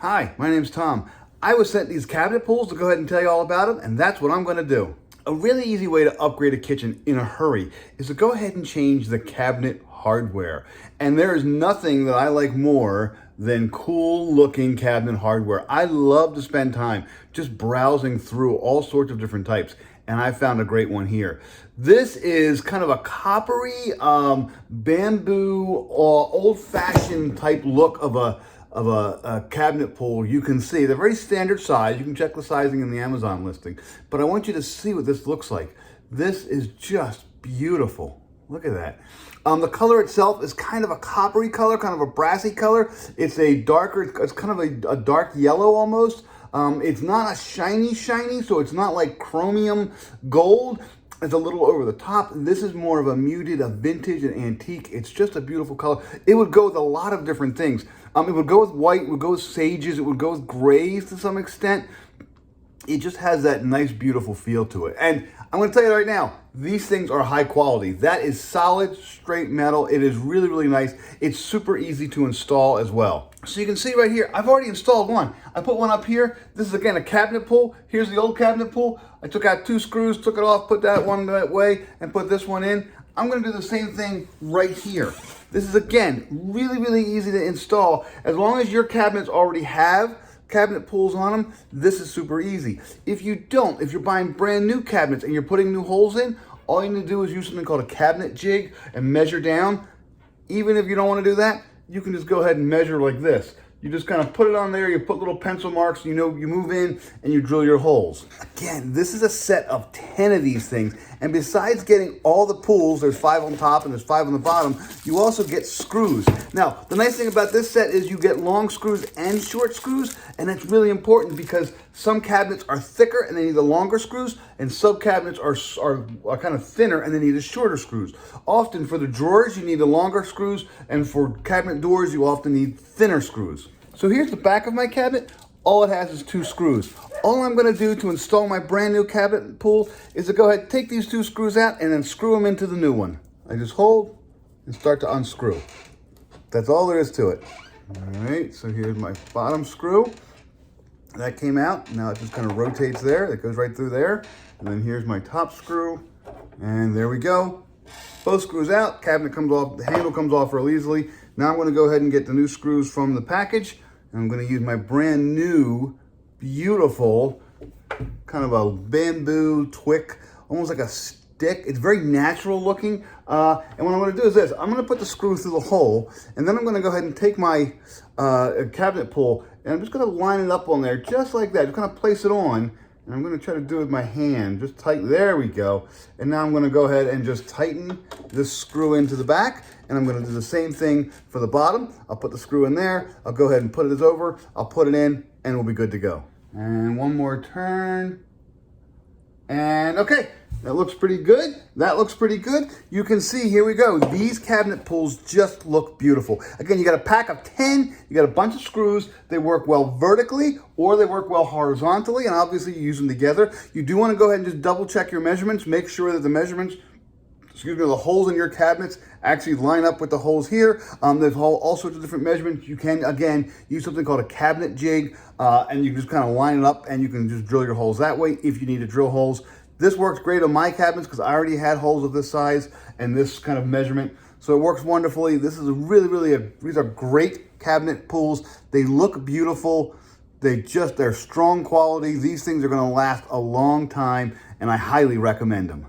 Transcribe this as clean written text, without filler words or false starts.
Hi, my name's Tom. I was sent these cabinet pulls to go ahead and tell you all about them, and that's what I'm going to do. A really easy way to upgrade a kitchen in a hurry is to go ahead and change the cabinet hardware. And there is nothing that I like more than cool looking cabinet hardware. I love to spend time just browsing through all sorts of different types, and I found a great one here. This is kind of a coppery bamboo old-fashioned type look of a cabinet pull. You can see they're very standard size. You can check the sizing in the Amazon listing, but I want you to see what this looks like. This is just beautiful. Look at that. The color itself is kind of a coppery color, kind of a brassy color. It's kind of a dark yellow almost. It's not a shiny, so it's not like chromium gold. It's a little over the top. This is more of a muted, a vintage, an antique. It's just a beautiful color. It would go with a lot of different things. It would go with white, it would go with sages, it would go with grays to some extent. It just has that nice, beautiful feel to it. And I'm going to tell you right now, these things are high quality. That is solid, straight metal. It is really, really nice. It's super easy to install as well. So you can see right here, I've already installed one. I put one up here. This is, again, a cabinet pull. Here's the old cabinet pull. I took out 2 screws, took it off, put that one that way, and put this one in. I'm going to do the same thing right here. This is, again, really, really easy to install. As long as your cabinets already have cabinet pulls on them, this is super easy. If you don't, if you're buying brand new cabinets and you're putting new holes in, all you need to do is use something called a cabinet jig and measure down. Even if you don't want to do that, you can just go ahead and measure like this. You just kind of put it on there, you put little pencil marks, you know, you move in and you drill your holes. Again, this is a set of 10 of these things. And besides getting all the pulls, there's 5 on top and there's 5 on the bottom, you also get screws. Now, the nice thing about this set is you get long screws and short screws, and that's really important because some cabinets are thicker and they need the longer screws, and some cabinets are kind of thinner and they need the shorter screws. Often for the drawers, you need the longer screws, and for cabinet doors, you often need thinner screws. So here's the back of my cabinet. All it has is 2 screws. All I'm going to do to install my brand new cabinet pull is to go ahead, take these 2 screws out and then screw them into the new one. I just hold and start to unscrew. That's all there is to it. All right, so here's my bottom screw. That came out. Now it just kind of rotates there. It goes right through there. And then here's my top screw. And there we go. Both screws out. Cabinet comes off. The handle comes off real easily. Now I'm going to go ahead and get the new screws from the package. And I'm going to use my brand new, beautiful, kind of a bamboo twick, almost like a stick. It's very natural looking. And what I'm going to do is this. I'm going to put the screw through the hole, and then I'm going to go ahead and take my cabinet pull, and I'm just going to line it up on there just like that. Just kind of place it on, and I'm going to try to do it with my hand. Just tighten. There we go. And now I'm going to go ahead and just tighten this screw into the back. And I'm going to do the same thing for the bottom. I'll put the screw in there. I'll go ahead and put it over. I'll put it in, and we'll be good to go. And one more turn. And okay, that looks pretty good. That looks pretty good. You can see, here we go. These cabinet pulls just look beautiful. Again, you got a pack of 10. You got a bunch of screws. They work well vertically or they work well horizontally, and obviously you use them together. You do want to go ahead and just double check your measurements. Make sure that the measurements, the holes in your cabinets actually line up with the holes here. There's all sorts of different measurements. You can, again, use something called a cabinet jig, and you just kind of line it up and you can just drill your holes that way if you need to drill holes. This works great on my cabinets because I already had holes of this size and this kind of measurement. So it works wonderfully. This is these are great cabinet pulls. They look beautiful. They're strong quality. These things are going to last a long time, and I highly recommend them.